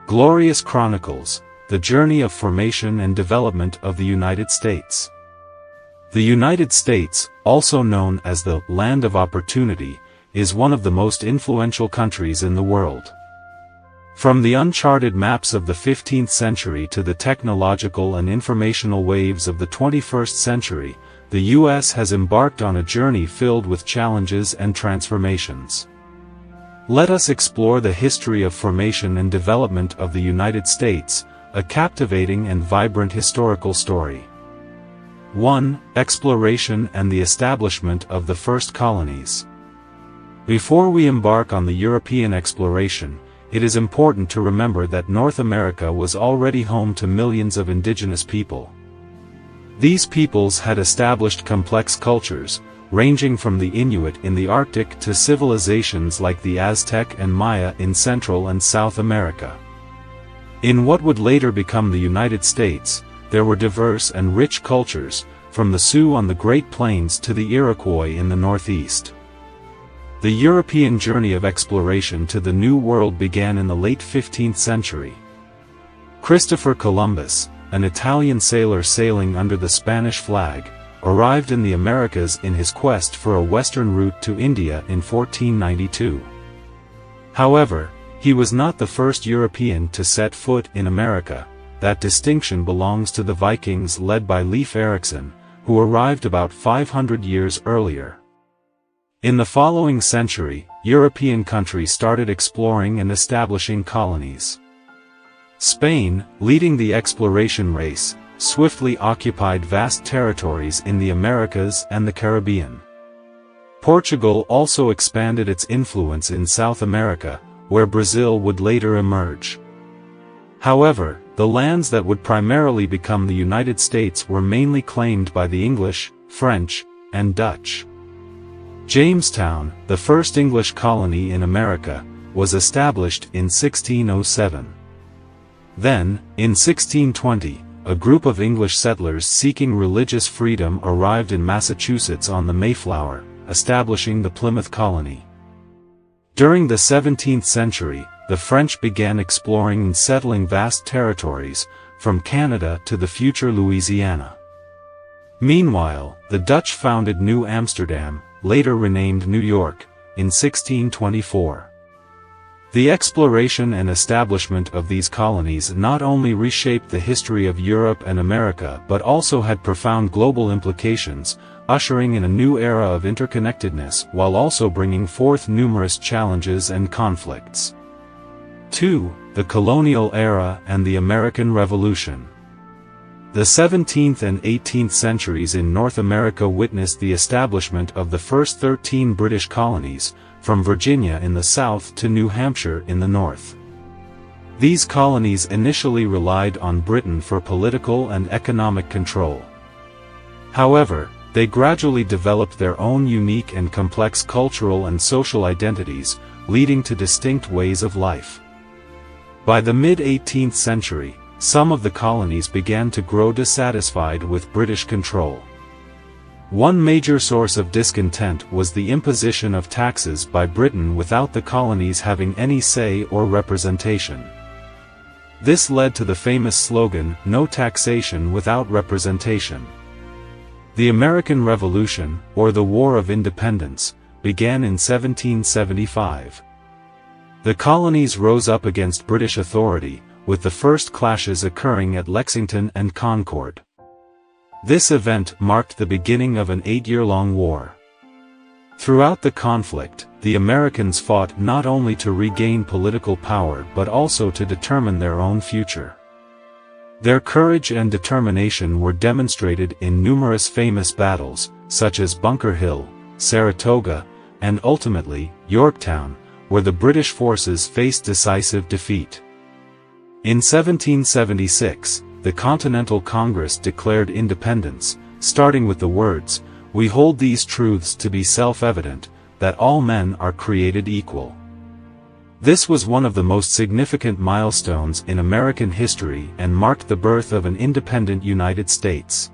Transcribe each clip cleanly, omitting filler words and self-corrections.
Glorious Chronicles: The Journey of Formation and Development of the United States. The United States, also known as the Land of Opportunity, is one of the most influential countries in the world. From the uncharted maps of the 15th century to the technological and informational waves of the 21st century, the U.S. has embarked on a journey filled with challenges and transformations. Let us explore the history of formation and development of the United States, a captivating and vibrant historical story. 1. Exploration and the establishment of the first colonies. Before we embark on the European exploration, it is important to remember that North America was already home to millions of indigenous people. These peoples had established complex cultures, ranging from the Inuit in the Arctic to civilizations like the Aztec and Maya in Central and South America. In what would later become the United States, there were diverse and rich cultures, from the Sioux on the Great Plains to the Iroquois in the Northeast. The European journey of exploration to the New World began in the late 15th century. Christopher Columbus, an Italian sailor sailing under the Spanish flag, arrived in the Americas in his quest for a western route to India in 1492. However, he was not the first European to set foot in America. That distinction belongs to the Vikings led by Leif Erikson, who arrived about 500 years earlier. In the following century, European countries started exploring and establishing colonies. Spain, leading the exploration race, swiftly occupied vast territories in the Americas and the Caribbean. Portugal also expanded its influence in South America, where Brazil would later emerge. However, the lands that would primarily become the United States were mainly claimed by the English, French, and Dutch. Jamestown, the first English colony in America, was established in 1607. Then, in 1620, a group of English settlers seeking religious freedom arrived in Massachusetts on the Mayflower, establishing the Plymouth colony. During the 17th century, the French began exploring and settling vast territories, from Canada to the future Louisiana. Meanwhile, the Dutch founded New Amsterdam, later renamed New York, in 1624. The exploration and establishment of these colonies not only reshaped the history of Europe and America but also had profound global implications, ushering in a new era of interconnectedness while also bringing forth numerous challenges and conflicts. 2. The Colonial Era and the American Revolution. The 17th and 18th centuries in North America witnessed the establishment of the first 13 British colonies, from Virginia in the south to New Hampshire in the north. These colonies initially relied on Britain for political and economic control. However, they gradually developed their own unique and complex cultural and social identities, leading to distinct ways of life. By the mid-18th century, some of the colonies began to grow dissatisfied with British control. One major source of discontent was the imposition of taxes by Britain without the colonies having any say or representation. This led to the famous slogan, "No taxation without representation." The American Revolution, or the War of Independence, began in 1775. The colonies rose up against British authority, with the first clashes occurring at Lexington and Concord. This event marked the beginning of an 8-year-long war. Throughout the conflict, the Americans fought not only to regain political power but also to determine their own future. Their courage and determination were demonstrated in numerous famous battles, such as Bunker Hill, Saratoga, and ultimately, Yorktown, where the British forces faced decisive defeat. In 1776, the Continental Congress declared independence, starting with the words, "We hold these truths to be self-evident, that all men are created equal." This was one of the most significant milestones in American history and marked the birth of an independent United States.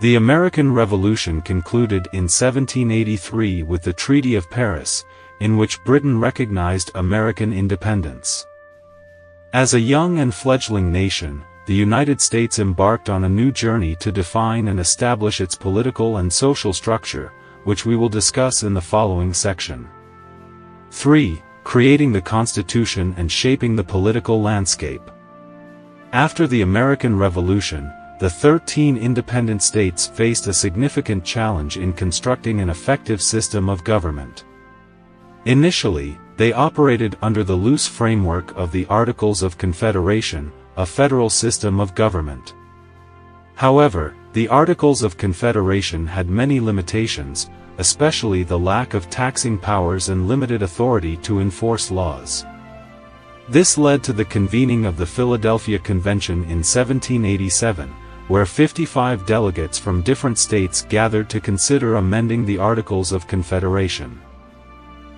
The American Revolution concluded in 1783 with the Treaty of Paris, in which Britain recognized American independence. As a young and fledgling nation, the United States embarked on a new journey to define and establish its political and social structure, which we will discuss in the following section. 3. Creating the Constitution and shaping the political landscape. After the American Revolution, the 13 independent states faced a significant challenge in constructing an effective system of government. Initially, they operated under the loose framework of the Articles of Confederation, a federal system of government. However, the Articles of Confederation had many limitations, especially the lack of taxing powers and limited authority to enforce laws. This led to the convening of the Philadelphia Convention in 1787, where 55 delegates from different states gathered to consider amending the Articles of Confederation.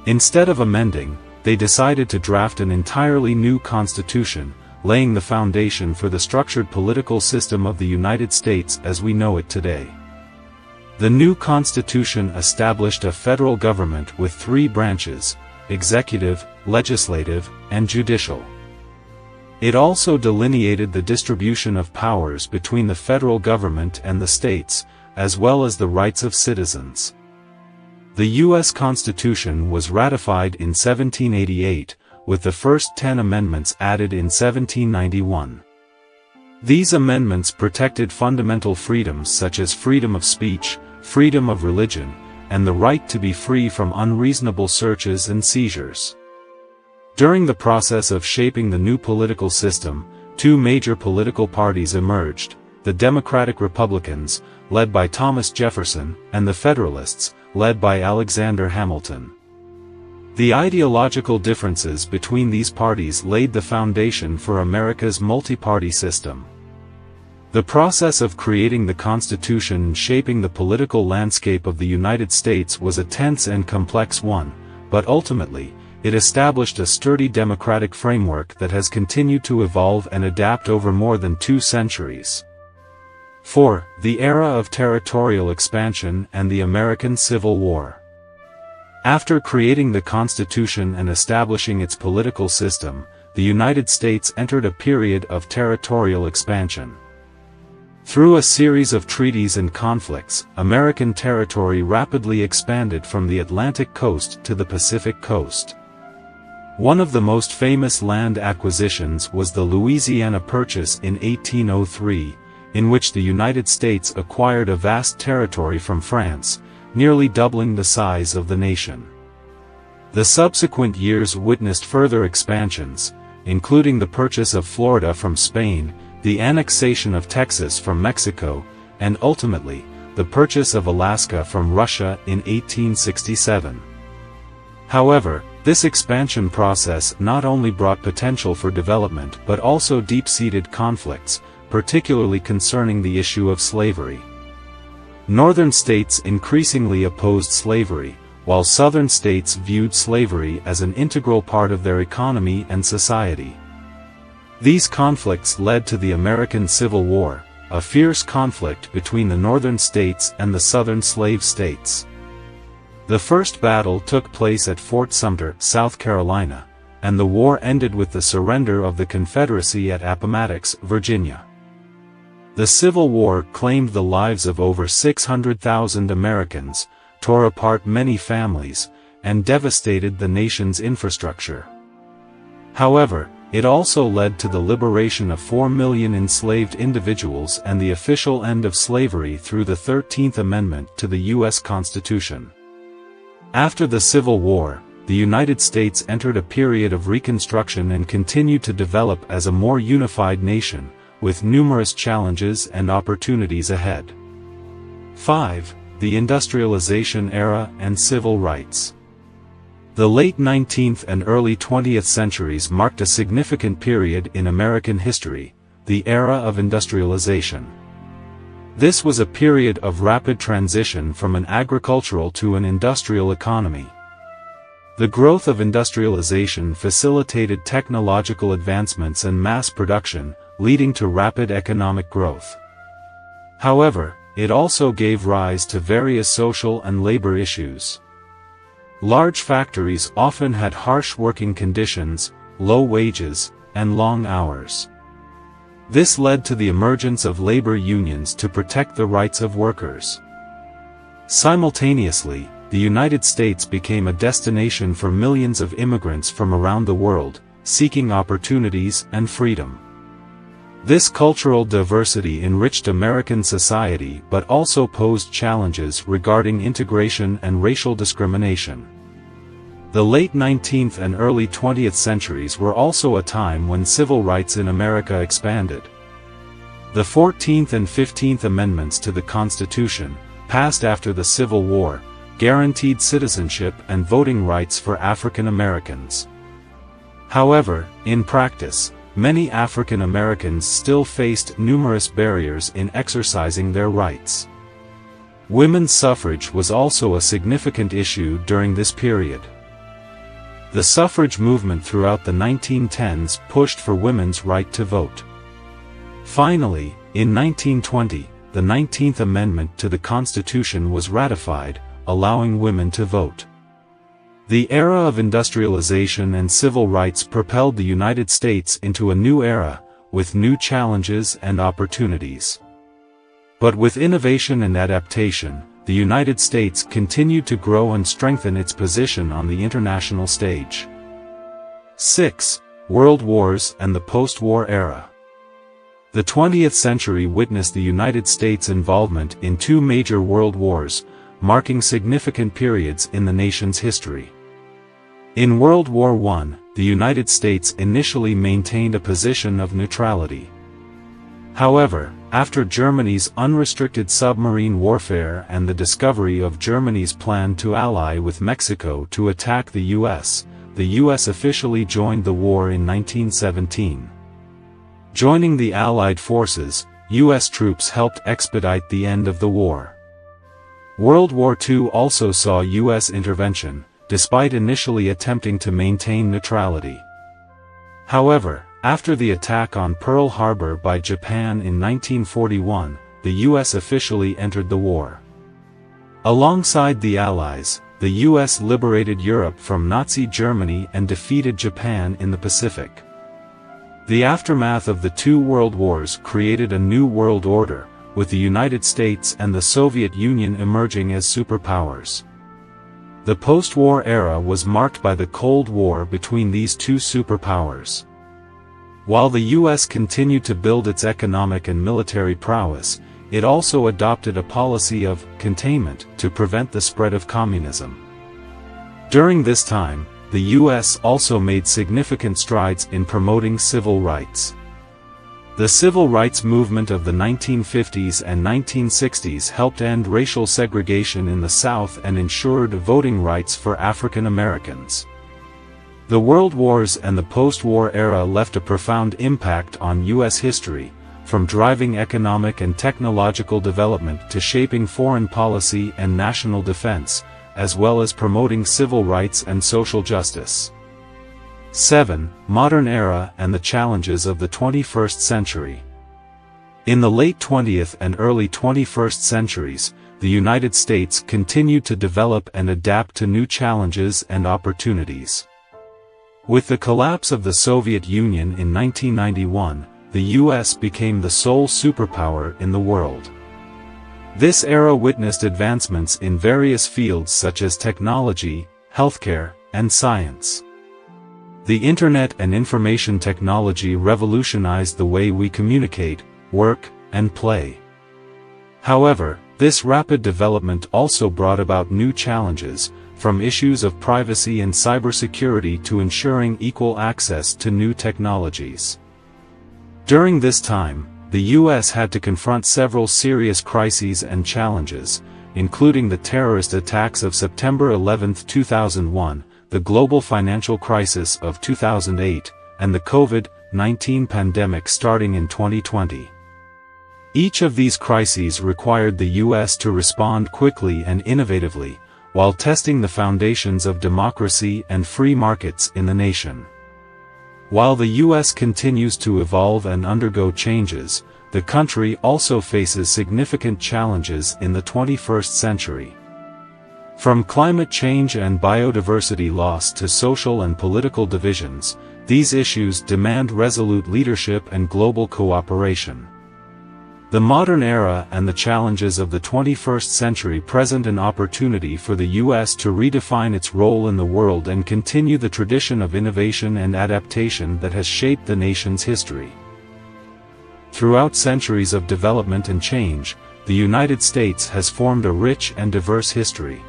Instead of amending, they decided to draft an entirely new constitution, laying the foundation for the structured political system of the United States as we know it today. The new constitution established a federal government with 3 branches: executive, legislative, and judicial. It also delineated the distribution of powers between the federal government and the states, as well as the rights of citizens. The U.S. Constitution was ratified in 1788, with the first 10 amendments added in 1791. These amendments protected fundamental freedoms such as freedom of speech, freedom of religion, and the right to be free from unreasonable searches and seizures. During the process of shaping the new political system, 2 major political parties emerged: the Democratic Republicans, led by Thomas Jefferson, and the Federalists, led by Alexander Hamilton. The ideological differences between these parties laid the foundation for America's multi-party system. The process of creating the Constitution and shaping the political landscape of the United States was a tense and complex one, but ultimately, it established a sturdy democratic framework that has continued to evolve and adapt over more than 2 centuries. 4. The era of territorial expansion and the American Civil War. After creating the Constitution and establishing its political system, the United States entered a period of territorial expansion. Through a series of treaties and conflicts, American territory rapidly expanded from the Atlantic coast to the Pacific coast. One of the most famous land acquisitions was the Louisiana Purchase in 1803, in which the United States acquired a vast territory from France, nearly doubling the size of the nation. The subsequent years witnessed further expansions, including the purchase of Florida from Spain, the annexation of Texas from Mexico, and ultimately, the purchase of Alaska from Russia in 1867. However, this expansion process not only brought potential for development but also deep-seated conflicts, particularly concerning the issue of slavery. Northern states increasingly opposed slavery, while southern states viewed slavery as an integral part of their economy and society. These conflicts led to the American Civil War, a fierce conflict between the northern states and the southern slave states. The first battle took place at Fort Sumter, South Carolina, and the war ended with the surrender of the Confederacy at Appomattox, Virginia. The Civil War claimed the lives of over 600,000 Americans, tore apart many families, and devastated the nation's infrastructure. However, it also led to the liberation of 4 million enslaved individuals and the official end of slavery through the 13th Amendment to the U.S. Constitution. After the Civil War, the United States entered a period of reconstruction and continued to develop as a more unified nation, with numerous challenges and opportunities ahead. 5. The Industrialization Era and Civil Rights. The late 19th and early 20th centuries marked a significant period in American history, the era of industrialization. This was a period of rapid transition from an agricultural to an industrial economy. The growth of industrialization facilitated technological advancements and mass production, leading to rapid economic growth. However, it also gave rise to various social and labor issues. Large factories often had harsh working conditions, low wages, and long hours. This led to the emergence of labor unions to protect the rights of workers. Simultaneously, the United States became a destination for millions of immigrants from around the world, seeking opportunities and freedom. This cultural diversity enriched American society but also posed challenges regarding integration and racial discrimination. The late 19th and early 20th centuries were also a time when civil rights in America expanded. The 14th and 15th Amendments to the Constitution, passed after the Civil War, guaranteed citizenship and voting rights for African Americans. However, in practice, many African Americans still faced numerous barriers in exercising their rights. Women's suffrage was also a significant issue during this period. The suffrage movement throughout the 1910s pushed for women's right to vote. Finally, in 1920, the 19th Amendment to the Constitution was ratified, allowing women to vote. The era of industrialization and civil rights propelled the United States into a new era, with new challenges and opportunities. But with innovation and adaptation, the United States continued to grow and strengthen its position on the international stage. 6. World Wars and the post-war era. The 20th century witnessed the United States' involvement in two major world wars, marking significant periods in the nation's history. In World War I, the United States initially maintained a position of neutrality. However, after Germany's unrestricted submarine warfare and the discovery of Germany's plan to ally with Mexico to attack the U.S. officially joined the war in 1917. Joining the Allied forces, U.S. troops helped expedite the end of the war. World War II also saw U.S. intervention, despite initially attempting to maintain neutrality. However, after the attack on Pearl Harbor by Japan in 1941, the U.S. officially entered the war. Alongside the Allies, the U.S. liberated Europe from Nazi Germany and defeated Japan in the Pacific. The aftermath of the two world wars created a new world order, with the United States and the Soviet Union emerging as superpowers. The post-war era was marked by the Cold War between these two superpowers. While the U.S. continued to build its economic and military prowess, it also adopted a policy of containment to prevent the spread of communism. During this time, the U.S. also made significant strides in promoting civil rights. The civil rights movement of the 1950s and 1960s helped end racial segregation in the South and ensured voting rights for African Americans. The World Wars and the post-war era left a profound impact on U.S. history, from driving economic and technological development to shaping foreign policy and national defense, as well as promoting civil rights and social justice. 7. Modern era and the challenges of the 21st century. In the late 20th and early 21st centuries, the United States continued to develop and adapt to new challenges and opportunities. With the collapse of the Soviet Union in 1991, the U.S. became the sole superpower in the world. This era witnessed advancements in various fields such as technology, healthcare, and science. The Internet and information technology revolutionized the way we communicate, work, and play. However, this rapid development also brought about new challenges, from issues of privacy and cybersecurity to ensuring equal access to new technologies. During this time, the U.S. had to confront several serious crises and challenges, including the terrorist attacks of September 11, 2001, the global financial crisis of 2008, and the COVID-19 pandemic starting in 2020. Each of these crises required the U.S. to respond quickly and innovatively, while testing the foundations of democracy and free markets in the nation. While the U.S. continues to evolve and undergo changes, the country also faces significant challenges in the 21st century. From climate change and biodiversity loss to social and political divisions, These issues demand resolute leadership and global cooperation. The modern era and the challenges of the 21st century present an opportunity for the U.S. to redefine its role in the world and continue the tradition of innovation and adaptation that has shaped the nation's history. Throughout centuries of development and change, the United States has formed a rich and diverse history.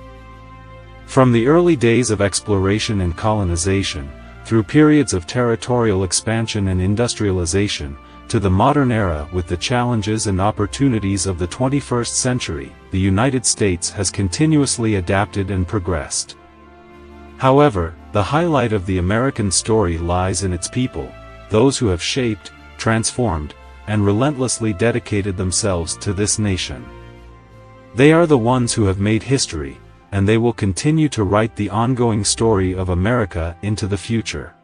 From the early days of exploration and colonization, through periods of territorial expansion and industrialization, to the modern era with the challenges and opportunities of the 21st century, the United States has continuously adapted and progressed. However, the highlight of the American story lies in its people, those who have shaped, transformed, and relentlessly dedicated themselves to this nation. They are the ones who have made history, and they will continue to write the ongoing story of America into the future.